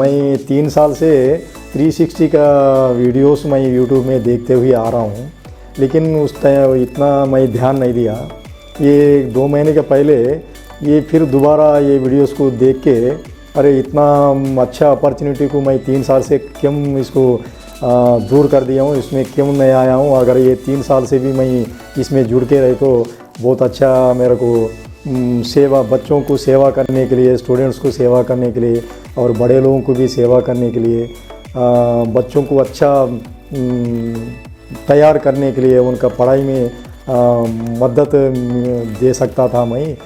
मैं 3 साल से 360 का वीडियोस मैं यूट्यूब में देखते हुए आ रहा हूँ, लेकिन उस टाइम इतना मैं ध्यान नहीं दिया। ये 2 महीने के पहले ये फिर दोबारा ये वीडियोस को देख के अरे इतना अच्छा अपॉर्चुनिटी को मैं 3 साल से क्यों इसको दूर कर दिया हूँ, इसमें क्यों नहीं आया हूँ। अगर ये 3 साल से भी मैं इसमें जुड़ के रहे तो बहुत अच्छा मेरे को सेवा, बच्चों को सेवा करने के लिए, स्टूडेंट्स को सेवा करने के लिए और बड़े लोगों को भी सेवा करने के लिए, बच्चों को अच्छा तैयार करने के लिए, उनका पढ़ाई में मदद दे सकता था मैं।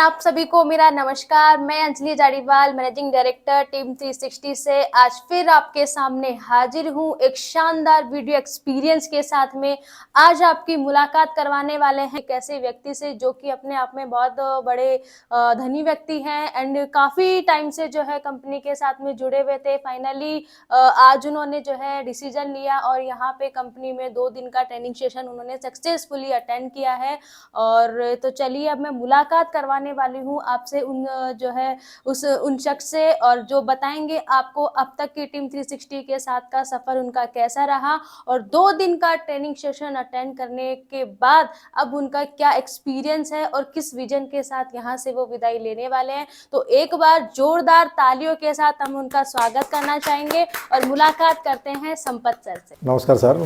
आप सभी को मेरा नमस्कार। मैं अंजलि जाड़ीवाल, मैनेजिंग डायरेक्टर टीम 360 से आज फिर आपके सामने हाजिर हूं एक शानदार वीडियो एक्सपीरियंस के साथ में। आज आपकी मुलाकात करवाने वाले हैं एक ऐसे व्यक्ति से जो कि अपने आप में बहुत बड़े धनी व्यक्ति हैं एंड काफ़ी टाइम से जो है कंपनी के साथ में जुड़े हुए थे। फाइनली आज उन्होंने जो है डिसीजन लिया और यहाँ पे कंपनी में 2 दिन का ट्रेनिंग सेशन उन्होंने सक्सेसफुली अटेंड किया है। और तो चलिए अब मैं मुलाकात करवाने वाली हूँ आपसे उन शख्स से, और जो बताएंगे आपको अब तक की टीम 360 के साथ का सफर उनका कैसा रहा और 2 दिन का ट्रेनिंग सेशन अटेंड करने के बाद अब उनका क्या एक्सपीरियंस है और किस विजन के साथ यहाँ से वो विदाई लेने वाले हैं। तो एक बार जोरदार तालियों के साथ हम उनका स्वागत करना चाहेंगे और मुलाकात करते हैं संपत सर से। नमस्कार सर,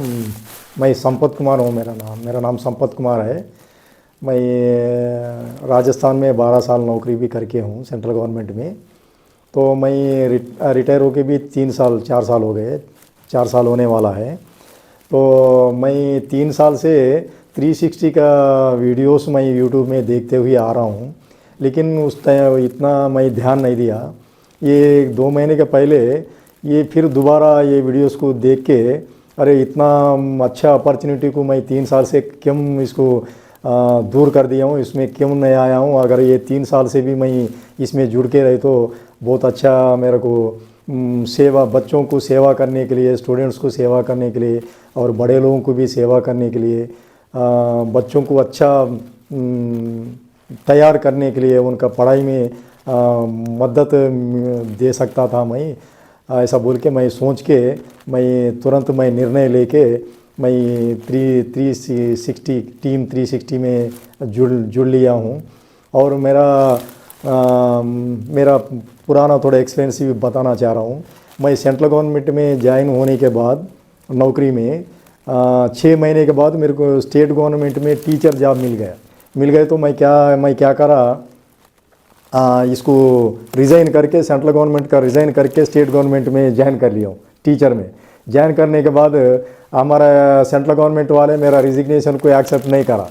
मैं संपत कुमार हूँ। मेरा नाम संपत कुमार है। मैं राजस्थान में 12 साल नौकरी भी करके हूँ सेंट्रल गवर्नमेंट में। तो मैं रिटायर होके भी 4 साल हो गए, 4 साल होने वाला है। तो मैं 3 साल से 360 का वीडियोस मैं यूट्यूब में देखते हुए आ रहा हूँ, लेकिन उस टाइम इतना मैं ध्यान नहीं दिया। ये 2 महीने के पहले ये फिर दोबारा ये वीडियोस को देख के अरे इतना अच्छा अपॉर्चुनिटी को मैं 3 साल से क्यों इसको दूर कर दिया हूँ, इसमें क्यों नहीं आया हूँ। अगर ये 3 साल से भी मैं इसमें जुड़ के रहे तो बहुत अच्छा मेरे को सेवा, बच्चों को सेवा करने के लिए, स्टूडेंट्स को सेवा करने के लिए और बड़े लोगों को भी सेवा करने के लिए, बच्चों को अच्छा तैयार करने के लिए, उनका पढ़ाई में मदद दे सकता था मैं। ऐसा बोल के मैं सोच के मैं तुरंत निर्णय लेके मैं 360 टीम 360 में जुड़ लिया हूँ। और मेरा पुराना थोड़ा एक्सपीरियंस भी बताना चाह रहा हूँ। मैं सेंट्रल गवर्नमेंट में ज्वाइन होने के बाद नौकरी में 6 महीने के बाद मेरे को स्टेट गवर्नमेंट में टीचर जॉब मिल गए। तो मैं क्या करा, इसको रिज़ाइन करके, सेंट्रल गवर्नमेंट का रिज़ाइन करके स्टेट गवर्नमेंट में ज्वाइन कर लिया हूँ। टीचर में ज्वाइन करने के बाद हमारा सेंट्रल गवर्नमेंट वाले मेरा रिजिग्नेशन को एक्सेप्ट नहीं करा।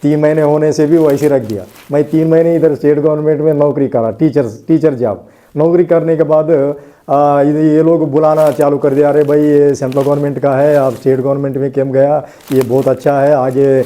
3 महीने होने से भी वो ऐसे रख दिया। मैं 3 महीने इधर स्टेट गवर्नमेंट में नौकरी करा, टीचर जॉब। नौकरी करने के बाद ये लोग बुलाना चालू कर दिया, अरे भाई ये सेंट्रल गवर्नमेंट का है, आप स्टेट गवर्नमेंट में क्यों गया, ये बहुत अच्छा है, आगे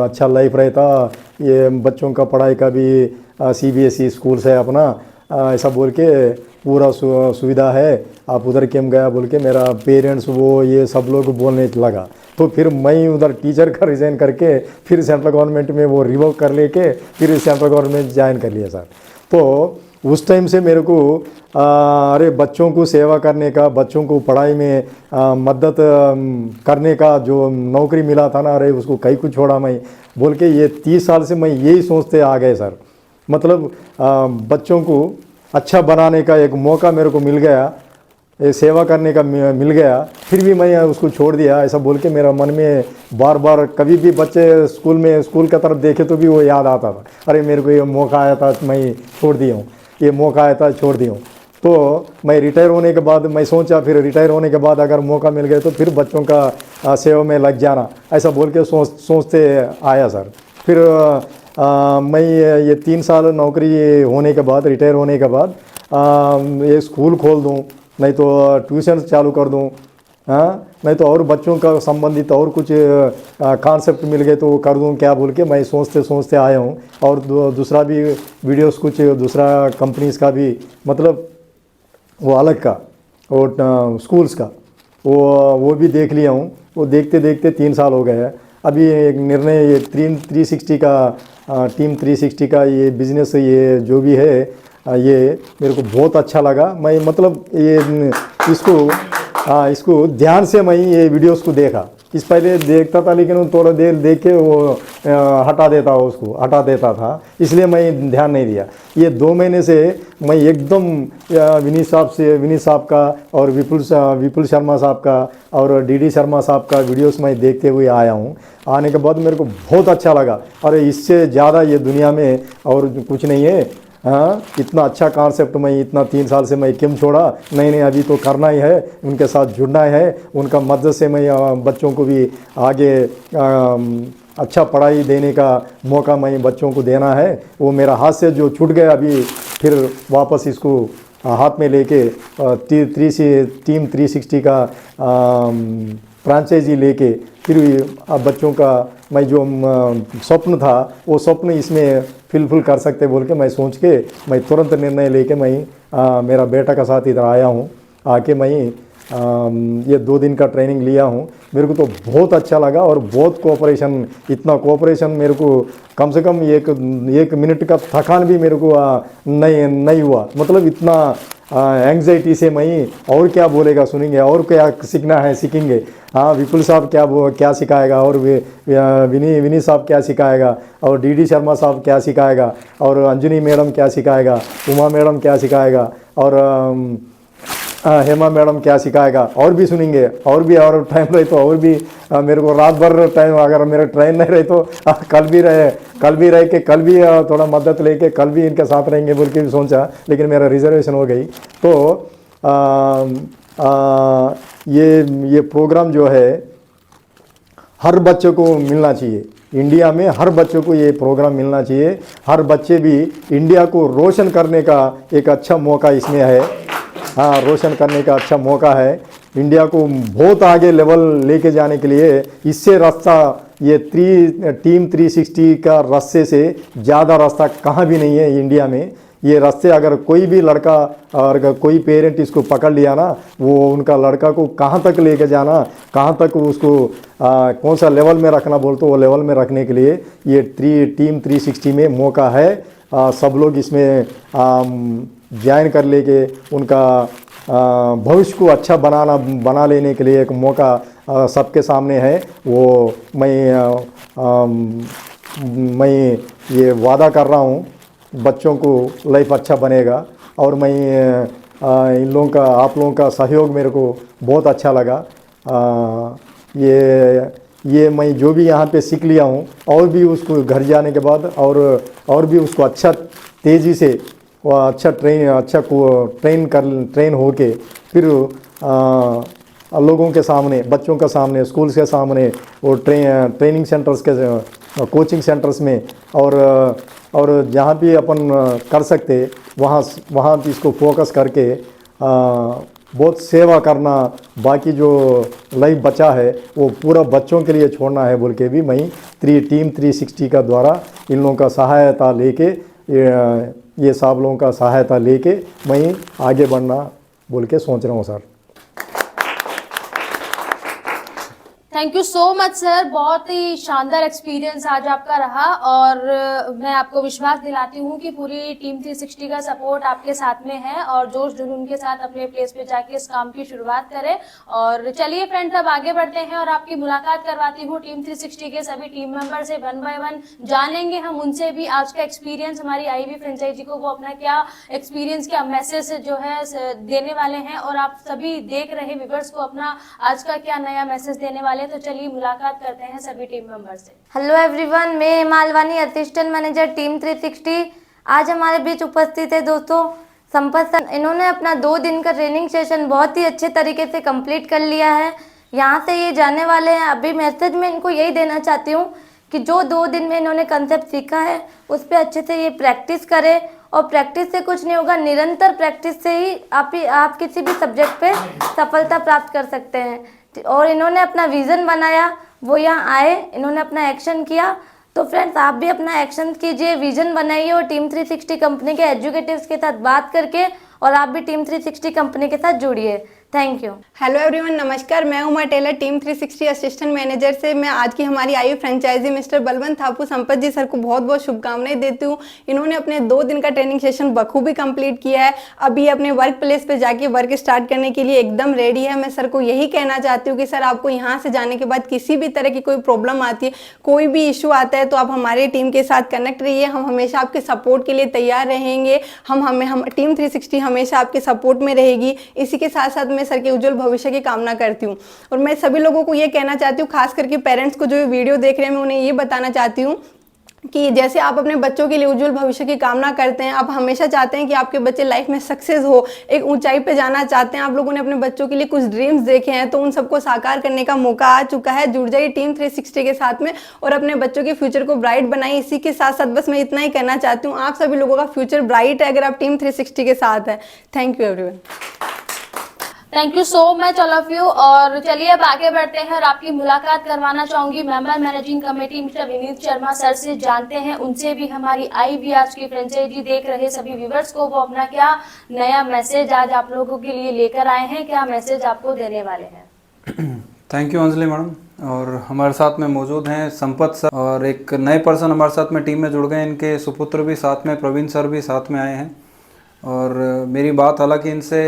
अच्छा लाइफ रहता, ये बच्चों का पढ़ाई का भी CBSE स्कूल से अपना, ऐसा बोल के पूरा सुविधा है, आप उधर क्यों गया बोल के मेरा पेरेंट्स वो ये सब लोग बोलने लगा। तो फिर मैं उधर टीचर का रिज़ाइन करके फिर सेंट्रल गवर्नमेंट में वो रिवोक कर लेके फिर सेंट्रल गवर्नमेंट ज्वाइन कर लिया सर। तो उस टाइम से मेरे को अरे बच्चों को सेवा करने का, बच्चों को पढ़ाई में मदद करने का जो नौकरी मिला था ना, अरे उसको कहीं को छोड़ा मैं बोल के ये 30 साल से मैं यही सोचते आ गए सर। मतलब बच्चों को अच्छा बनाने का एक मौका मेरे को मिल गया, ये सेवा करने का मिल गया, फिर भी मैं उसको छोड़ दिया ऐसा बोल के मेरा मन में बार बार कभी भी बच्चे स्कूल की तरफ देखे तो भी वो याद आता था, अरे मेरे को ये मौका आया था मैं छोड़ दिया हूँ, ये मौका आया था छोड़ दिया हूँ। तो मैं रिटायर होने के बाद मैं सोचा फिर रिटायर होने के बाद अगर मौका मिल गया तो फिर बच्चों का सेवा में लग जाना, ऐसा बोल के सोचते आया सर। फिर मैं ये 3 साल नौकरी होने के बाद, रिटायर होने के बाद ये स्कूल खोल दूँ, नहीं तो ट्यूशन चालू कर दूँ, हाँ, नहीं तो और बच्चों का संबंधित और कुछ कॉन्सेप्ट मिल गए तो वो कर दूँ क्या बोल के मैं सोचते सोचते आया हूँ। और दूसरा भी वीडियोस कुछ दूसरा कंपनीज का भी, मतलब वो अलग का वो स्कूल्स का वो भी देख लिया हूँ। वो देखते देखते 3 साल हो गए हैं। अभी एक निर्णय ये टीम 360 का ये बिज़नेस ये जो भी है ये मेरे को बहुत अच्छा लगा। मैं मतलब ये इसको ध्यान से मैं ये वीडियोस को देखा, इस पहले देखता था लेकिन थोड़ा देर देख के वो हटा देता था, इसलिए मैं ध्यान नहीं दिया। ये 2 महीने से मैं एकदम विनीत साहब का और विपुल शर्मा साहब का और डीडी शर्मा साहब का वीडियोस मैं देखते हुए आया हूँ। आने के बाद मेरे को बहुत अच्छा लगा, अरे इससे ज़्यादा ये दुनिया में और कुछ नहीं है। हाँ, इतना अच्छा कॉन्सेप्ट मैं इतना 3 साल से मैं क्यों छोड़ा, नहीं अभी तो करना ही है, उनके साथ जुड़ना है, उनका मदद से मैं बच्चों को भी आगे अच्छा पढ़ाई देने का मौका मैं बच्चों को देना है। वो मेरा हाथ से जो छूट गया अभी फिर वापस इसको हाथ में लेके टीम 360 का फ्रेंचाइजी लेके फिर बच्चों का मैं जो स्वप्न था वो स्वप्न इसमें फिलफिल कर सकते बोल के मैं सोच के मैं तुरंत निर्णय लेके मैं मेरा बेटा का साथ इधर आया हूँ। आके मैं ये 2 दिन का ट्रेनिंग लिया हूँ। मेरे को तो बहुत अच्छा लगा और बहुत कोऑपरेशन, इतना कोऑपरेशन मेरे को कम से कम एक मिनट का थकान भी मेरे को नहीं हुआ। मतलब इतना एंग्जाइटी से मैं और क्या बोलेगा सुनेंगे, और क्या सीखना है सीखेंगे। हाँ, विपुल साहब क्या सिखाएगा, और विनी साहब क्या सिखाएगा, और डीडी शर्मा साहब क्या सिखाएगा, और अंजनी मैडम क्या सिखाएगा, उमा मैडम क्या सिखाएगा, और हेमा मैडम क्या सिखाएगा, और भी सुनेंगे। और टाइम रहे तो और भी मेरे को रात भर टाइम, अगर मेरा ट्रेन नहीं रहे तो कल भी रहे के कल भी थोड़ा मदद लेके कल भी इनके साथ रहेंगे बोल के भी सोचा, लेकिन मेरा रिजर्वेशन हो गई। तो ये प्रोग्राम जो है हर बच्चे को मिलना चाहिए। इंडिया में हर बच्चों को ये प्रोग्राम मिलना चाहिए। हर बच्चे भी इंडिया को रोशन करने का एक अच्छा मौका इसमें है। हाँ, रोशन करने का अच्छा मौका है। इंडिया को बहुत आगे लेवल लेके जाने के लिए इससे रास्ता, ये टीम 360 का रास्ते से ज़्यादा रास्ता कहाँ भी नहीं है इंडिया में। ये रास्ते अगर कोई भी लड़का और कोई पेरेंट इसको पकड़ लिया ना, वो उनका लड़का को कहाँ तक लेके जाना, कहाँ तक उसको कौन सा लेवल में रखना बोलते वो लेवल में रखने के लिए ये टीम 360 में मौका है। सब लोग इसमें ज्वाइन कर लेके उनका भविष्य को अच्छा बना लेने के लिए एक मौका सबके सामने है। वो मैं ये वादा कर रहा हूँ, बच्चों को लाइफ अच्छा बनेगा। और मैं इन लोगों का, आप लोगों का सहयोग मेरे को बहुत अच्छा लगा। ये मैं जो भी यहाँ पे सीख लिया हूँ और भी उसको घर जाने के बाद और भी उसको अच्छा तेज़ी से वह अच्छा ट्रेन होके फिर लोगों के सामने, बच्चों के सामने, स्कूल्स के सामने, वो ट्रेनिंग सेंटर्स के, कोचिंग सेंटर्स में और जहाँ भी अपन कर सकते वहाँ इसको फोकस करके बहुत सेवा करना, बाकी जो लाइफ बचा है वो पूरा बच्चों के लिए छोड़ना है बोल के भी मैं टीम 360 का द्वारा इन लोगों का सहायता लेके, ये सब लोगों का सहायता लेके मैं आगे बढ़ना बोल के सोच रहा हूँ sir. Thank you so much sir, बहुत ही शानदार एक्सपीरियंस आज आपका रहा और मैं आपको विश्वास दिलाती हूँ कि पूरी टीम 360 का सपोर्ट आपके साथ में है और जोश जुनून के साथ अपने प्लेस पे जाके इस काम की शुरुआत करें। और चलिए फ्रेंड्स, अब आगे बढ़ते हैं और आपकी मुलाकात करवाती हूँ टीम 360 के सभी टीम मेंबर से। 1 बाय 1 जानेंगे हम उनसे भी आज का एक्सपीरियंस, हमारी आईवी फ्रेंचाइजी को वो अपना क्या एक्सपीरियंस, क्या मैसेज जो है देने वाले हैं और आप सभी देख रहे व्यूअर्स को अपना आज का क्या नया मैसेज देने वाले हैं। तो चलिए मुलाकात करते हैं सभी टीम मेंबर से। हेलो एवरीवन, मैं मालवानी असिस्टेंट मैनेजर टीम 360। आज हमारे बीच उपस्थित है दोस्तों संपत सर। इन्होंने अपना 2 दिन का ट्रेनिंग सेशन बहुत ही अच्छे तरीके से कंप्लीट कर लिया है। यहाँ से ये जाने वाले हैं। अभी मैसेज में इनको यही देना चाहती हूँ कि जो 2 दिन में इन्होंने कंसेप्ट सीखा है उस पर अच्छे से ये प्रैक्टिस करें और प्रैक्टिस से कुछ नहीं होगा, निरंतर प्रैक्टिस से ही आप किसी भी सब्जेक्ट पे सफलता प्राप्त कर सकते हैं। और इन्होंने अपना विज़न बनाया, वो यहाँ आए, इन्होंने अपना एक्शन किया। तो फ्रेंड्स, आप भी अपना एक्शन कीजिए, विज़न बनाइए और टीम 360 कंपनी के एजुकेटिव्स के साथ बात करके और आप भी टीम 360 कंपनी के साथ जुड़िए। Thank you. हेलो एवरीवन, नमस्कार। मैं Uma Taylor, team 360 assistant manager से। मैं आज की हमारी आई franchise mister Balwant Thapu Sampat ji sir को बहुत बहुत शुभकामनाएं देती हूँ। इन्होंने अपने 2 दिन का ट्रेनिंग सेशन बखूबी कंप्लीट किया है। अभी अपने वर्क प्लेस पे जाके वर्क स्टार्ट करने के लिए एकदम रेडी है। मैं सर को यही कहना चाहती हूँ कि सर आपको यहाँ से जाने के बाद किसी भी तरह की कोई प्रॉब्लम आती है, कोई भी इशू आता है तो आप हमारे टीम के साथ कनेक्ट रहिए। हम हमेशा आपके सपोर्ट के लिए तैयार रहेंगे। हम टीम 360 हमेशा आपके सपोर्ट में रहेगी। इसी के साथ साथ मैं सर के उज्जवल भविष्य की कामना करती हूँ। और मैं सभी लोगों को ये कहना चाहती हूँ, खास करके पेरेंट्स को जो ये वीडियो देख रहे हैं, मैं उन्हें ये बताना चाहती हूँ कि जैसे आप अपने बच्चों के लिए उज्जवल भविष्य की कामना करते हैं, आप हमेशा चाहते हैं कि आपके बच्चे लाइफ में सक्सेस हो, एक ऊंचाई पे जाना चाहते हैं, आप लोगों ने अपने बच्चों के लिए कुछ ड्रीम्स देखे हैं, तो उन सबको साकार करने का मौका आ चुका है। जुड़ जाइए टीम 360 के साथ में और अपने बच्चों के फ्यूचर को ब्राइट बनाइए। इसी के साथ साथ बस मैं इतना ही कहना चाहती हूँ, आप सभी लोगों का फ्यूचर ब्राइट है अगर आप टीम 360 के साथ हैं। Thank you everyone. Thank you so much all of you. और चलिए अब आगे बढ़ते हैं और आपकी मुलाकात करवाना चाहूंगी member managing committee mister Vineet Sharma sir से। जानते हैं उनसे भी हमारी आईवी आज की फ्रेंचाइजी देख रहे सभी व्यूवर्स को वो अपना क्या नया मैसेज आज आप लोगों के लिए लेकर आए हैं, क्या मैसेज आपको देने वाले हैं। Thank you Anjali madam. और हमारे साथ में मौजूद हैं संपत सर और एक नए पर्सन हमारे साथ में टीम में जुड़ गए। इनके सुपुत्र भी साथ में, प्रवीण सर भी साथ में आए हैं। और मेरी बात हालांकि इनसे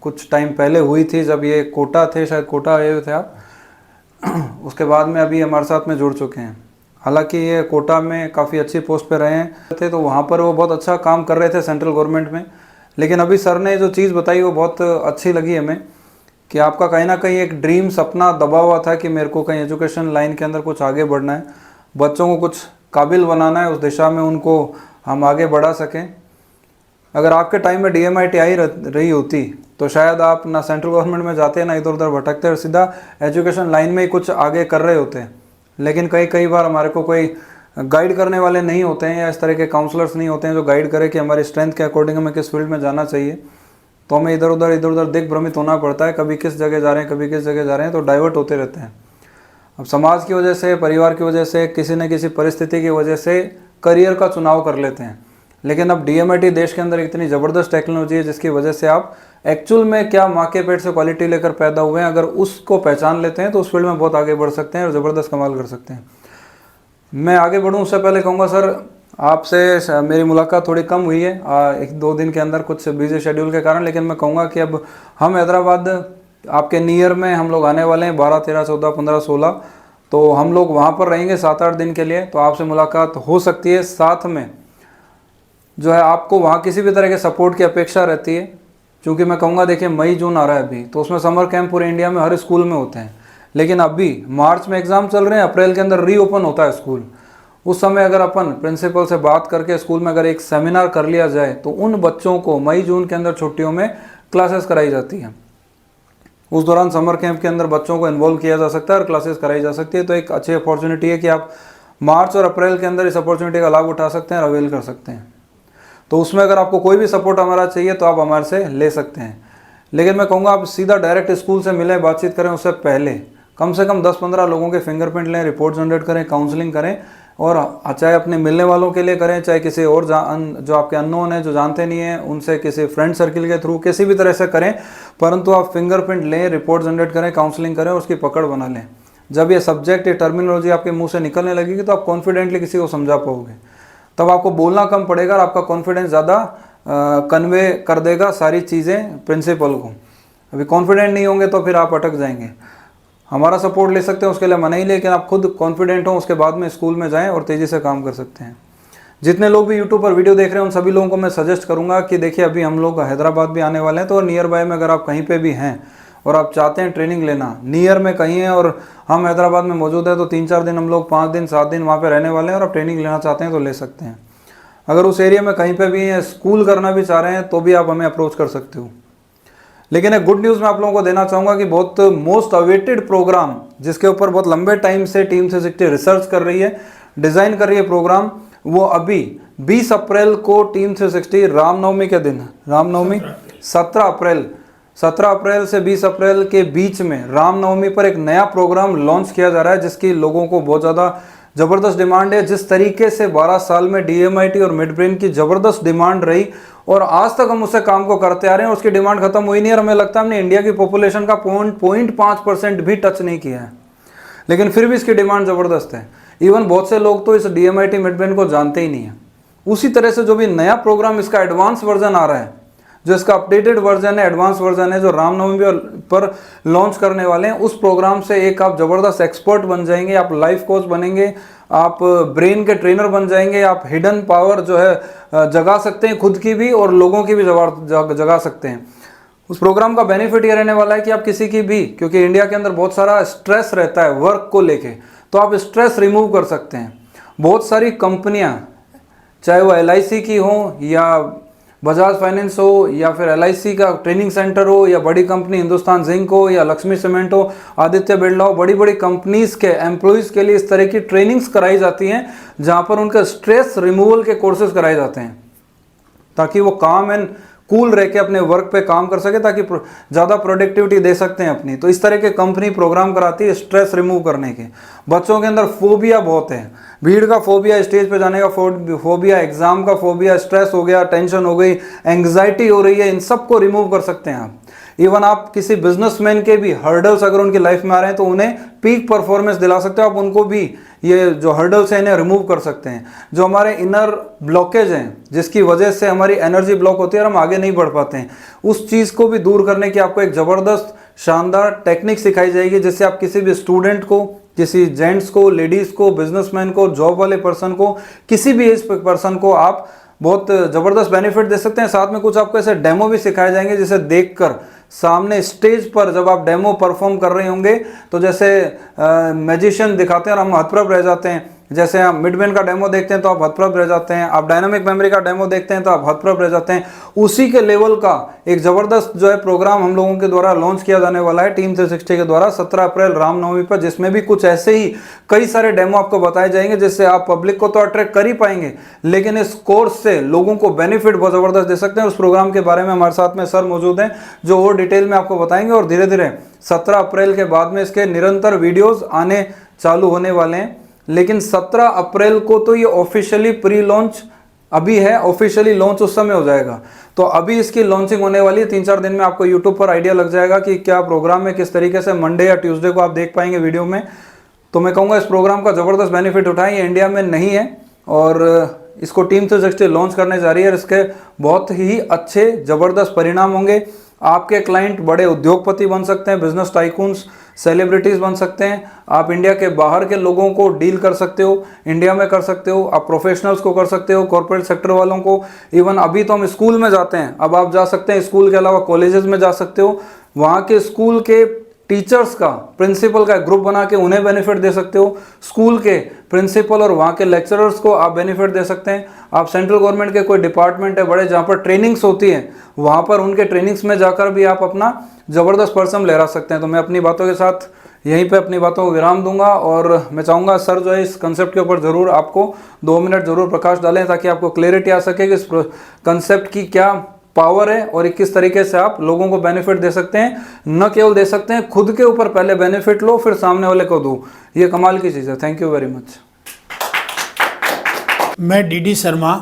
कुछ टाइम पहले हुई थी, जब ये कोटा थे, शायद कोटा आए हुए थे आप। उसके बाद में अभी हमारे साथ में जुड़ चुके हैं। हालांकि ये कोटा में काफ़ी अच्छी पोस्ट पे रहे थे, तो वहाँ पर वो बहुत अच्छा काम कर रहे थे सेंट्रल गवर्नमेंट में। लेकिन अभी सर ने जो चीज़ बताई वो बहुत अच्छी लगी हमें, कि आपका कहीं ना कहीं एक ड्रीम सपना दबा हुआ था कि मेरे को कहीं एजुकेशन लाइन के अंदर कुछ आगे बढ़ना है, बच्चों को कुछ काबिल बनाना है, उस दिशा में उनको हम आगे बढ़ा सकें। अगर आपके टाइम में DMIT आई रही होती तो शायद आप ना सेंट्रल गवर्नमेंट में जाते, ना इधर उधर भटकते और सीधा एजुकेशन लाइन में ही कुछ आगे कर रहे होते। लेकिन कई बार हमारे को कोई गाइड करने वाले नहीं होते हैं, या इस तरह के काउंसलर्स नहीं होते हैं जो गाइड करें कि हमारी स्ट्रेंथ के अकॉर्डिंग हमें किस फील्ड में जाना चाहिए। तो हमें इधर उधर दिग्भ्रमित होना पड़ता है, कभी किस जगह जा रहे हैं, कभी किस जगह जा रहे हैं, तो डाइवर्ट होते रहते हैं। अब समाज की वजह से, परिवार की वजह से, किसी न किसी परिस्थिति की वजह से करियर का चुनाव कर लेते हैं। लेकिन अब DMIT देश के अंदर इतनी ज़बरदस्त टेक्नोलॉजी है जिसकी वजह से आप एक्चुअल में क्या माँ के पेट से क्वालिटी लेकर पैदा हुए हैं, अगर उसको पहचान लेते हैं तो उस फील्ड में बहुत आगे बढ़ सकते हैं और ज़बरदस्त कमाल कर सकते हैं। मैं आगे बढ़ूँ उससे पहले कहूँगा सर, आपसे मेरी मुलाकात थोड़ी कम हुई है 1-2 दिन के अंदर, कुछ बिजी शेड्यूल के कारण। लेकिन मैं कहूँगा कि अब हम हैदराबाद आपके नियर में हम लोग आने वाले हैं 12, 13, 14, 15, 16, तो हम लोग वहाँ पर रहेंगे 7-8 दिन के लिए। तो आपसे मुलाकात हो सकती है। साथ में जो है आपको वहाँ किसी भी तरह के सपोर्ट की अपेक्षा रहती है, क्योंकि मैं कहूँगा देखिए मई जून आ रहा है अभी, तो उसमें समर कैंप पूरे इंडिया में हर स्कूल में होते हैं। लेकिन अभी मार्च में एग्ज़ाम चल रहे हैं, अप्रैल के अंदर रीओपन होता है स्कूल। उस समय अगर अपन प्रिंसिपल से बात करके स्कूल में अगर एक सेमिनार कर लिया जाए तो उन बच्चों को मई जून के अंदर छुट्टियों में क्लासेस कराई जाती हैं। उस दौरान समर कैंप के अंदर बच्चों को इन्वॉल्व किया जा सकता है और क्लासेस कराई जा सकती है। तो एक अच्छी अपॉर्चुनिटी है कि आप मार्च और अप्रैल के अंदर इस अपॉर्चुनिटी का लाभ उठा सकते हैं और अवेल कर सकते हैं। तो उसमें अगर आपको कोई भी सपोर्ट हमारा चाहिए तो आप हमारे से ले सकते हैं। लेकिन मैं कहूँगा आप सीधा डायरेक्ट स्कूल से मिलें, बातचीत करें, उससे पहले कम से कम 10-15 लोगों के फिंगरप्रिंट लें, रिपोर्ट जनरेट करें, काउंसलिंग करें, और चाहे अपने मिलने वालों के लिए करें, चाहे किसी और जो आपके अननोन है, जो जानते नहीं हैं, उनसे किसी फ्रेंड सर्किल के थ्रू किसी भी तरह से करें, परंतु आप फिंगरप्रिंट लें, रिपोर्ट जनरेट करें, काउंसलिंग करें, उसकी पकड़ बना लें। जब ये सब्जेक्ट ये टर्मिनोलॉजी आपके मुंह से निकलने लगेगी तो आप कॉन्फिडेंटली किसी को समझा पाओगे, तब आपको बोलना कम पड़ेगा और आपका कॉन्फिडेंस ज़्यादा कन्वे कर देगा सारी चीज़ें प्रिंसिपल को। अभी कॉन्फिडेंट नहीं होंगे तो फिर आप अटक जाएंगे। हमारा सपोर्ट ले सकते हैं उसके लिए मना ही, लेकिन आप खुद कॉन्फिडेंट हो उसके बाद में स्कूल में जाएं और तेज़ी से काम कर सकते हैं। जितने लोग भी यूट्यूब पर वीडियो देख रहे हैं उन सभी लोगों को मैं सजेस्ट करूंगा कि देखिए अभी हम लोग हैदराबाद भी आने वाले हैं, तो नियर बाय में अगर आप कहीं पे भी हैं और आप चाहते हैं ट्रेनिंग लेना, नियर में कहीं है और हम हैदराबाद में मौजूद है, तो 3-4 दिन हम लोग 5 दिन 7 दिन वहाँ पे रहने वाले हैं और आप ट्रेनिंग लेना चाहते हैं तो ले सकते हैं। अगर उस एरिया में कहीं पे भी है, स्कूल करना भी चाह रहे हैं तो भी आप हमें अप्रोच कर सकते हो। लेकिन एक गुड न्यूज़ मैं आप लोगों को देना चाहूँगा कि बहुत मोस्ट अवेटेड प्रोग्राम जिसके ऊपर बहुत लंबे टाइम से टीम 360 रिसर्च कर रही है, डिज़ाइन कर रही है प्रोग्राम, वो अभी 20 अप्रैल को टीम 360 रामनवमी के दिन, रामनवमी 17 अप्रैल से 20 अप्रैल के बीच में रामनवमी पर एक नया प्रोग्राम लॉन्च किया जा रहा है जिसकी लोगों को बहुत ज़्यादा ज़बरदस्त डिमांड है। जिस तरीके से 12 साल में DMIT और मिड ब्रेन की ज़बरदस्त डिमांड रही और आज तक हम उससे काम को करते आ रहे हैं, उसकी डिमांड खत्म हुई नहीं और हमें लगता है हमने इंडिया की पॉपुलेशन का 0.5% भी टच नहीं किया है, लेकिन फिर भी इसकी डिमांड ज़बरदस्त है। इवन बहुत से लोग तो इस DMIT मिड ब्रेन को जानते ही नहीं है। उसी तरह से जो भी नया प्रोग्राम इसका एडवांस वर्जन आ रहा है, जो इसका अपडेटेड वर्जन है, एडवांस वर्जन है, जो रामनवमी पर लॉन्च करने वाले हैं, उस प्रोग्राम से एक आप ज़बरदस्त एक्सपर्ट बन जाएंगे, आप लाइफ कोच बनेंगे, आप ब्रेन के ट्रेनर बन जाएंगे, आप हिडन पावर जो है जगा सकते हैं खुद की भी और लोगों की भी जगा सकते हैं। उस प्रोग्राम का बेनिफिट ये रहने वाला है कि आप किसी की भी, क्योंकि इंडिया के अंदर बहुत सारा स्ट्रेस रहता है वर्क को लेके, तो आप स्ट्रेस रिमूव कर सकते हैं। बहुत सारी कंपनियां, चाहे वो LIC की हो या बजाज फाइनेंस हो या फिर LIC का ट्रेनिंग सेंटर हो या बड़ी कंपनी हिंदुस्तान जिंक हो या लक्ष्मी सीमेंट हो, आदित्य बिरला हो, बड़ी बड़ी कंपनीज के एम्प्लॉयज़ के लिए इस तरह की ट्रेनिंग्स कराई जाती हैं जहां पर उनके स्ट्रेस रिमूवल के कोर्सेज कराए जाते हैं ताकि वो काम एंड कूल रह के अपने वर्क पे काम कर सके, ताकि ज़्यादा प्रोडक्टिविटी दे सकते हैं अपनी। तो इस तरह के कंपनी प्रोग्राम कराती है स्ट्रेस रिमूव करने के। बच्चों के अंदर फोबिया बहुत है, भीड़ का फोबिया, स्टेज पे जाने का फोबिया, एग्जाम का फोबिया, स्ट्रेस हो गया, टेंशन हो गई, एंग्जाइटी हो रही है, इन सब को रिमूव कर सकते हैं आप। इवन आप किसी बिजनेसमैन के भी हर्डल्स अगर उनकी लाइफ में आ रहे हैं तो उन्हें पीक परफॉर्मेंस दिला सकते हो आप, उनको भी ये जो हर्डल्स हैं इन्हें रिमूव कर सकते हैं। जो हमारे इनर ब्लॉकेज हैं जिसकी वजह से हमारी एनर्जी ब्लॉक होती है और हम आगे नहीं बढ़ पाते हैं, उस चीज़ को भी दूर करने की आपको एक ज़बरदस्त शानदार टेक्निक सिखाई जाएगी, जिससे आप किसी भी स्टूडेंट को, किसी जेंट्स को, लेडीज़ को, बिजनेसमैन को, जॉब वाले पर्सन को, किसी भी एज पर्सन को आप बहुत ज़बरदस्त बेनिफिट दे सकते हैं। साथ में कुछ आपको ऐसे डेमो भी सिखाए जाएंगे जिसे देखकर सामने स्टेज पर जब आप डेमो परफॉर्म कर रहे होंगे तो जैसे मैजिशियन दिखाते हैं और हम हतप्रभ रह जाते हैं, जैसे आप मिड ब्रेन का डेमो देखते हैं तो आप हतप्रभ रह जाते हैं, आप डायनामिक मेमोरी का डेमो देखते हैं तो आप हतप्रभ रह जाते हैं, उसी के लेवल का एक ज़बरदस्त जो है प्रोग्राम हम लोगों के द्वारा लॉन्च किया जाने वाला है टीम 360 के द्वारा 17 अप्रैल रामनवमी पर, जिसमें भी कुछ ऐसे ही कई सारे डेमो आपको बताए जाएंगे जिससे आप पब्लिक को तो अट्रैक्ट कर ही पाएंगे, लेकिन इस कोर्स से लोगों को बेनिफिट बहुत ज़बरदस्त दे सकते हैं। उस प्रोग्राम के बारे में हमारे साथ में सर मौजूद हैं जो और डिटेल में आपको बताएंगे और धीरे धीरे 17 अप्रैल के बाद में इसके निरंतर वीडियोज़ आने चालू होने वाले हैं। लेकिन 17 अप्रैल को तो ये ऑफिशियली प्री लॉन्च अभी है, ऑफिशियली लॉन्च उस समय हो जाएगा, तो अभी इसकी लॉन्चिंग होने वाली है। 3-4 दिन में आपको यूट्यूब पर आइडिया लग जाएगा कि क्या प्रोग्राम है, किस तरीके से मंडे या ट्यूसडे को आप देख पाएंगे वीडियो में। तो मैं कहूँगा इस प्रोग्राम का ज़बरदस्त बेनिफिट उठाएं, ये इंडिया में नहीं है और इसको टीम 360 लॉन्च करने जा रही है और इसके बहुत ही अच्छे ज़बरदस्त परिणाम होंगे। आपके क्लाइंट बड़े उद्योगपति बन सकते हैं, बिजनेस टाइकून्स, सेलिब्रिटीज़ बन सकते हैं, आप इंडिया के बाहर के लोगों को डील कर सकते हो, इंडिया में कर सकते हो, आप प्रोफेशनल्स को कर सकते हो, कॉर्पोरेट सेक्टर वालों को। इवन अभी तो हम स्कूल में जाते हैं, अब आप जा सकते हैं स्कूल के अलावा कॉलेजेस में जा सकते हो, वहाँ के स्कूल के टीचर्स का, प्रिंसिपल का ग्रुप बना के उन्हें बेनिफिट दे सकते हो, स्कूल के प्रिंसिपल और वहाँ के लेक्चरर्स को आप बेनिफिट दे सकते हैं। आप सेंट्रल गवर्नमेंट के कोई डिपार्टमेंट है बड़े जहाँ पर ट्रेनिंग्स होती हैं, वहाँ पर उनके ट्रेनिंग्स में जाकर भी आप अपना ज़बरदस्त पर्सन लहरा सकते हैं। तो मैं अपनी बातों के साथ यहीं पे अपनी बातों को विराम दूंगा और मैं चाहूँगा सर जो है इस कंसेप्ट के ऊपर ज़रूर आपको 2 मिनट ज़रूर प्रकाश डालें ताकि आपको क्लैरिटी आ सके कि इस कंसेप्ट की क्या पावर है और किस तरीके से आप लोगों को बेनिफिट दे सकते हैं। न केवल दे सकते हैं, खुद के ऊपर पहले बेनिफिट लो फिर सामने वाले को दो, ये कमाल की चीज़ है। Thank you very much. मैं DD Sharma,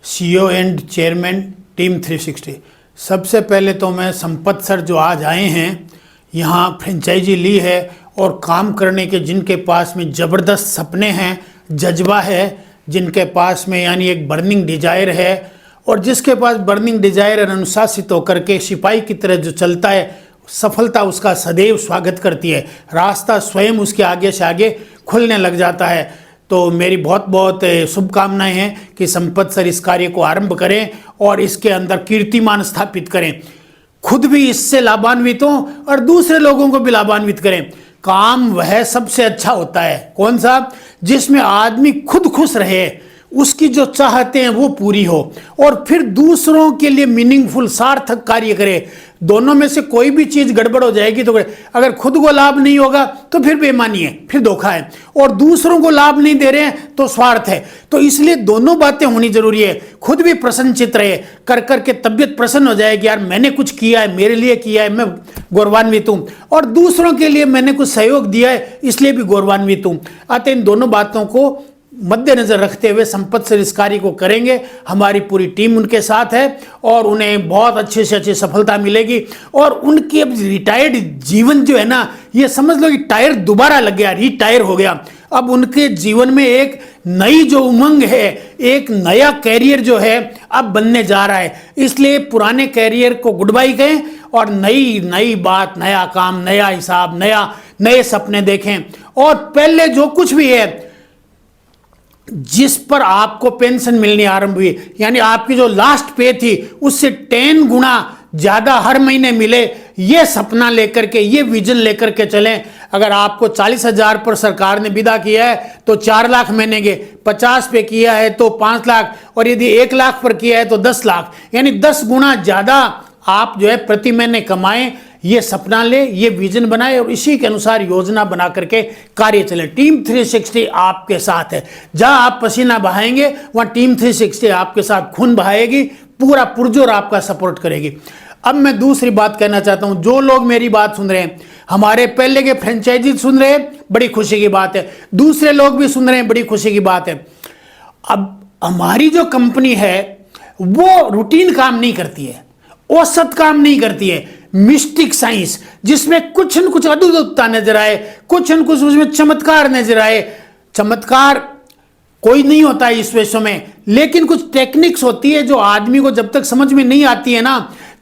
CEO and chairman team 360। सबसे पहले तो मैं संपत सर जो आज आए हैं यहाँ फ्रेंचाइजी ली है और काम करने के जिनके पास में ज़बरदस्त सपने हैं, जज्बा है, जिनके पास में यानी एक बर्निंग डिजायर है, और जिसके पास बर्निंग डिजायर अनुशासित होकर के सिपाही की तरह जो चलता है, सफलता उसका सदैव स्वागत करती है, रास्ता स्वयं उसके आगे से आगे खुलने लग जाता है। तो मेरी बहुत बहुत शुभकामनाएं हैं कि संपत सर इस कार्य को आरंभ करें और इसके अंदर कीर्तिमान स्थापित करें, खुद भी इससे लाभान्वित हों और दूसरे लोगों को भी लाभान्वित करें। काम वह सबसे अच्छा होता है कौन सा, जिसमें आदमी खुद खुश रहे, उसकी जो चाहते हैं वो पूरी हो, और फिर दूसरों के लिए मीनिंगफुल सार्थक कार्य करे। दोनों में से कोई भी चीज गड़बड़ हो जाएगी तो अगर खुद को लाभ नहीं होगा तो फिर बेईमानी है, फिर धोखा है, और दूसरों को लाभ नहीं दे रहे हैं तो स्वार्थ है। तो इसलिए दोनों बातें होनी जरूरी है। खुद भी प्रसन्नचित रहे, कर करके तबियत प्रसन्न हो जाएगी, यार मैंने कुछ किया है, मेरे लिए किया है, मैं गौरवान्वित हूं, और दूसरों के लिए मैंने कुछ सहयोग दिया है इसलिए भी गौरवान्वित हूं। अतः इन दोनों बातों को मद्देनजर रखते हुए संपत सर इस कार्य को करेंगे। हमारी पूरी टीम उनके साथ है और उन्हें बहुत अच्छे से अच्छी सफलता मिलेगी। और उनकी अब रिटायर्ड जीवन जो है ना, ये समझ लो कि टायर दोबारा लग गया, रिटायर हो गया। अब उनके जीवन में एक नई जो उमंग है, एक नया कैरियर जो है अब बनने जा रहा है। इसलिए पुराने कैरियर को गुड बाय कहें और नई नई बात, नया काम, नया हिसाब, नए सपने देखें। और पहले जो कुछ भी है, जिस पर आपको पेंशन मिलनी आरंभ हुई, यानी आपकी जो लास्ट पे थी उससे 10 गुना ज्यादा हर महीने मिले, ये सपना लेकर के, ये विजन लेकर के चलें। अगर आपको 40,000 पर सरकार ने विदा किया है तो 4 लाख महीने के, 50 पे किया है तो 5 लाख, और यदि 1 लाख पर किया है तो 10 लाख, यानी 10 गुना ज्यादा आप जो है प्रति महीने कमाएं। ये सपना ले, ये विजन बनाए और इसी के अनुसार योजना बना करके कार्य चले। टीम 360 आपके साथ है। जहां आप पसीना बहाएंगे वहां टीम 360 आपके साथ खून बहाएगी, पूरा पुरजोर आपका सपोर्ट करेगी। अब मैं दूसरी बात कहना चाहता हूं, जो लोग मेरी बात सुन रहे हैं, हमारे पहले के फ्रेंचाइजी सुन रहे हैं, बड़ी खुशी की बात है, दूसरे लोग भी सुन रहे हैं, बड़ी खुशी की बात है। अब हमारी जो कंपनी है वो रूटीन काम नहीं करती है, औसत काम नहीं करती है, मिस्टिक साइंस, जिसमें कुछ न कुछ अद्भुतता नजर आए, कुछ न कुछ उसमें चमत्कार नजर आए। चमत्कार कोई नहीं होता है इस विश्व में, लेकिन कुछ टेक्निक्स होती है जो आदमी को जब तक समझ में नहीं आती है ना,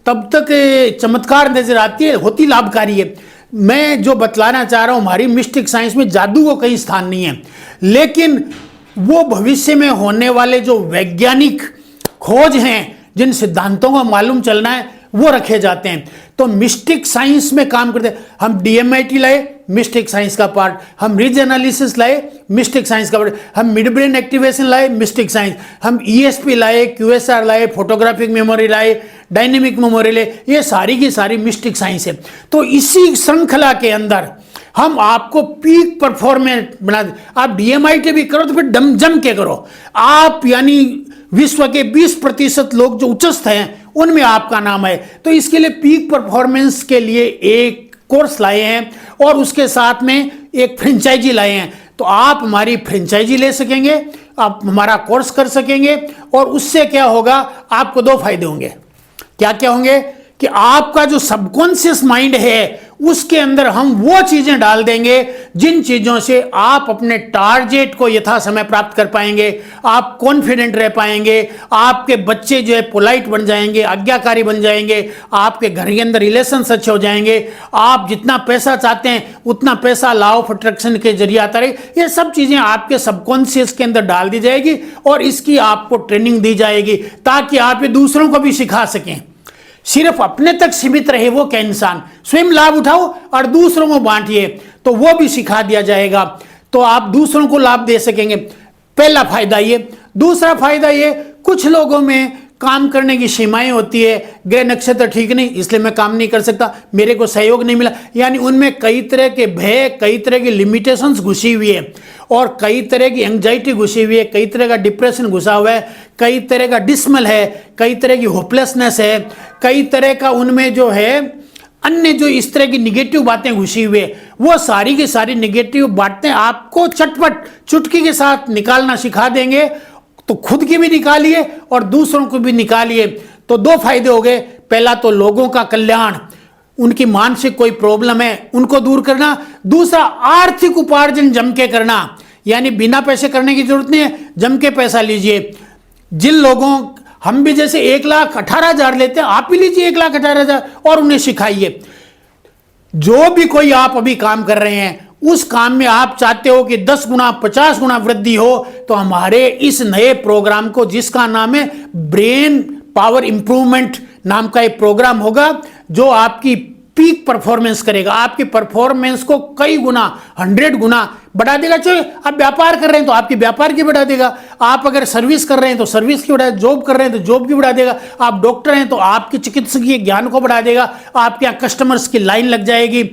तब तक चमत्कार नजर आती है, होती लाभकारी है। मैं जो बतलाना चाह रहा हूं, हमारी मिस्टिक साइंस में जादू को कहीं स्थान नहीं है, लेकिन वो भविष्य में होने वाले जो वैज्ञानिक खोज हैं, जिन सिद्धांतों को मालूम चलना है, वो रखे जाते हैं। तो मिस्टिक साइंस में काम करते हैं। हम DMIT लाए, मिस्टिक साइंस का पार्ट, हम रिज एनालिसिस लाए, मिस्टिक साइंस का पार्ट, हम मिड ब्रेन एक्टिवेशन लाए, मिस्टिक साइंस, हम ESP लाए, QSR लाए, फोटोग्राफिक मेमोरी लाए, डायनेमिक मेमोरी लाए, ये सारी की सारी मिस्टिक साइंस है। तो इसी श्रृंखला के अंदर हम आपको पीक परफॉर्मेंस बना, आप DMIT भी करो तो फिर जम के करो आप, यानी विश्व के 20% लोग जो उच्चस्थ हैं उनमें आपका नाम है। तो इसके लिए पीक परफॉर्मेंस के लिए एक कोर्स लाए हैं और उसके साथ में एक फ्रेंचाइजी लाए हैं। तो आप हमारी फ्रेंचाइजी ले सकेंगे, आप हमारा कोर्स कर सकेंगे, और उससे क्या होगा, आपको 2 फायदे होंगे। क्या क्या होंगे कि आपका जो सबकॉन्शियस माइंड है उसके अंदर हम वो चीजें डाल देंगे जिन चीजों से आप अपने टारगेट को यथा समय प्राप्त कर पाएंगे, आप कॉन्फिडेंट रह पाएंगे, आपके बच्चे जो है पोलाइट बन जाएंगे, आज्ञाकारी बन जाएंगे, आपके घर के अंदर रिलेशंस अच्छे हो जाएंगे, आप जितना पैसा चाहते हैं उतना पैसा लॉ ऑफ अट्रैक्शन के जरिए आता रहेगा। ये सब चीजें आपके सबकॉन्शियस के अंदर डाल दी जाएगी और इसकी आपको ट्रेनिंग दी जाएगी ताकि आप ये दूसरों को भी सिखा सकें। सिर्फ अपने तक सीमित रहे वो क्या इंसान, स्वयं लाभ उठाओ और दूसरों को बांटिए, तो वो भी सिखा दिया जाएगा, तो आप दूसरों को लाभ दे सकेंगे। पहला फायदा ये। दूसरा फायदा ये, कुछ लोगों में काम करने की सीमाएं होती है, ग्रह नक्षत्र ठीक नहीं इसलिए मैं काम नहीं कर सकता, मेरे को सहयोग नहीं मिला, यानी उनमें कई तरह के भय, कई तरह की लिमिटेशंस घुसी हुई है और कई तरह की एंग्जाइटी घुसी हुई है, कई तरह का डिप्रेशन घुसा हुआ है, कई तरह का डिसमल है, कई तरह की होपलेसनेस है, कई तरह का उनमें जो है अन्य जो इस तरह की निगेटिव बातें घुसी हुई है। वो सारी की सारी निगेटिव बातें आपको चटपट चुटकी के साथ निकालना सिखा देंगे, तो खुद की भी निकालिए और दूसरों को भी निकालिए। तो 2 फायदे हो गए। पहला तो लोगों का कल्याण, उनकी मानसिक कोई प्रॉब्लम है उनको दूर करना। दूसरा, आर्थिक उपार्जन जम के करना, यानी बिना पैसे करने की जरूरत नहीं है, जम के पैसा लीजिए। जिन लोगों, हम भी जैसे 1,18,000 लेते हैं, आप भी लीजिए 1,18,000 और उन्हें सिखाइए। जो भी कोई आप अभी काम कर रहे हैं उस काम में आप चाहते हो कि 10 गुना 50 गुना वृद्धि हो, तो हमारे इस नए प्रोग्राम को, जिसका नाम है ब्रेन पावर इंप्रूवमेंट नाम का एक प्रोग्राम होगा, जो आपकी पीक परफॉर्मेंस करेगा, आपकी परफॉर्मेंस को कई गुना 100 गुना बढ़ा देगा। चाहे आप व्यापार कर रहे हैं तो आपकी व्यापार की बढ़ा देगा, आप अगर सर्विस कर रहे हैं तो सर्विस की बढ़ा, जॉब कर रहे हैं तो जॉब की बढ़ा देगा, आप डॉक्टर हैं तो आपकी चिकित्सकीय ज्ञान को बढ़ा देगा, आपके यहाँ कस्टमर्स की लाइन लग जाएगी।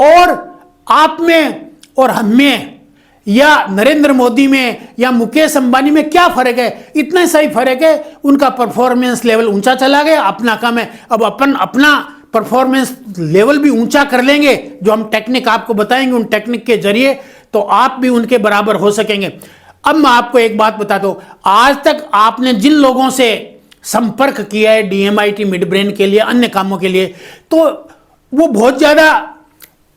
और आप में और हम में या नरेंद्र मोदी में या मुकेश अंबानी में क्या फर्क है? इतना सही फर्क है, उनका परफॉर्मेंस लेवल ऊंचा चला गया, अपना काम है अब अपन अपना परफॉर्मेंस लेवल भी ऊंचा कर लेंगे। जो हम टेक्निक आपको बताएंगे, उन टेक्निक के जरिए तो आप भी उनके बराबर हो सकेंगे। अब मैं आपको एक बात बताता हूं, आज तक आपने जिन लोगों से संपर्क किया है DMIT मिड ब्रेन के लिए, अन्य कामों के लिए, तो वो बहुत ज्यादा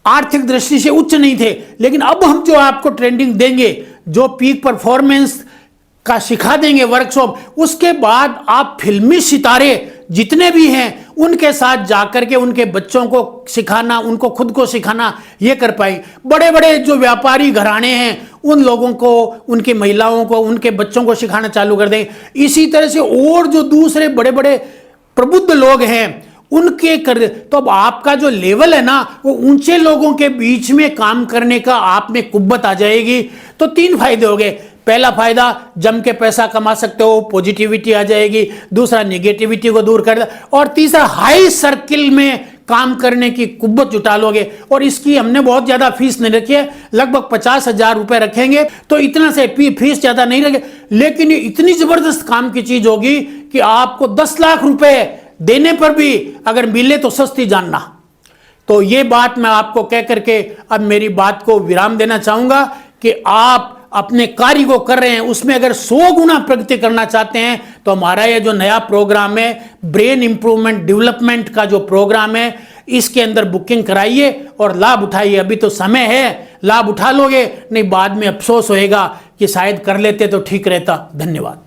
आर्थिक दृष्टि से उच्च नहीं थे, लेकिन अब हम जो आपको ट्रेनिंग देंगे, जो पीक परफॉर्मेंस का सिखा देंगे वर्कशॉप, उसके बाद आप फिल्मी सितारे जितने भी हैं उनके साथ जाकर के उनके बच्चों को सिखाना, उनको खुद को सिखाना, ये कर पाए। बड़े बड़े जो व्यापारी घराने हैं उन लोगों को, उनकी महिलाओं को, उनके बच्चों को सिखाना चालू कर दें। इसी तरह से और जो दूसरे बड़े बड़े प्रबुद्ध लोग हैं उनके कर, तो अब आपका जो लेवल है ना, वो ऊंचे लोगों के बीच में काम करने का आप में कुव्वत आ जाएगी। तो 3 फायदे हो गए। पहला फायदा, जम के पैसा कमा सकते हो, पॉजिटिविटी आ जाएगी। दूसरा, नेगेटिविटी को दूर कर, और तीसरा, हाई सर्किल में काम करने की कुव्वत जुटा लोगे। और इसकी हमने बहुत ज्यादा फीस नहीं रखी है, लगभग 50,000 रुपए रखेंगे, तो इतना से फीस ज्यादा नहीं रखे, लेकिन ये इतनी जबरदस्त काम की चीज होगी कि आपको 10 लाख रुपए देने पर भी अगर मिले तो सस्ती जानना। तो ये बात मैं आपको कह करके अब मेरी बात को विराम देना चाहूंगा कि आप अपने कार्य को कर रहे हैं, उसमें अगर 100 गुना प्रगति करना चाहते हैं तो हमारा ये जो नया प्रोग्राम है ब्रेन इंप्रूवमेंट डेवलपमेंट का जो प्रोग्राम है, इसके अंदर बुकिंग कराइए और लाभ उठाइए। अभी तो समय है, लाभ उठा लोगे, नहीं बाद में अफसोस होएगा कि शायद कर लेते तो ठीक रहता। धन्यवाद।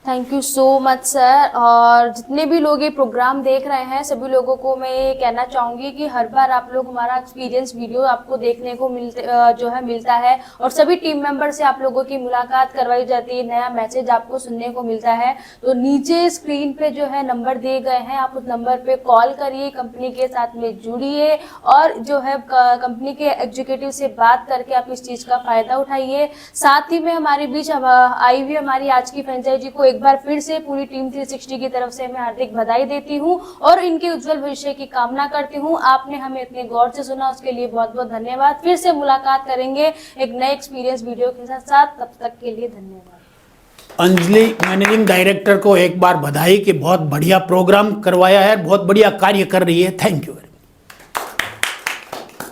Thank you so much sir. और जितने भी लोग ये प्रोग्राम देख रहे हैं सभी लोगों को मैं ये कहना चाहूँगी कि हर बार आप लोग हमारा एक्सपीरियंस वीडियो आपको देखने को मिलता है और सभी टीम मेंबर से आप लोगों की मुलाकात करवाई जाती है, नया मैसेज आपको सुनने को मिलता है। तो नीचे स्क्रीन पे जो है नंबर दिए गए हैं, आप उस नंबर पे कॉल करिए, कंपनी के साथ में जुड़िए और जो है कंपनी के एग्जीक्यूटिव से बात करके आप इस चीज़ का फ़ायदा उठाइए। साथ ही में हमारे बीच आई हुई हमारी आज की फ्रेंचाइजी को एक बार फिर से पूरी टीम 360 की तरफ से मैं हार्दिक बधाई देती हूं और इनके उज्जवल भविष्य की कामना करती हूं। आपने हमें इतने गौर से सुना, उसके लिए बहुत बहुत धन्यवाद। फिर से मुलाकात करेंगे एक नए एक्सपीरियंस वीडियो के साथ, तब तक के लिए धन्यवाद। अंजलि मैनेजिंग डायरेक्टर को एक बार बधाई कि बहुत बढ़िया प्रोग्राम करवाया है, बहुत बढ़िया कार्य कर रही है। Thank you.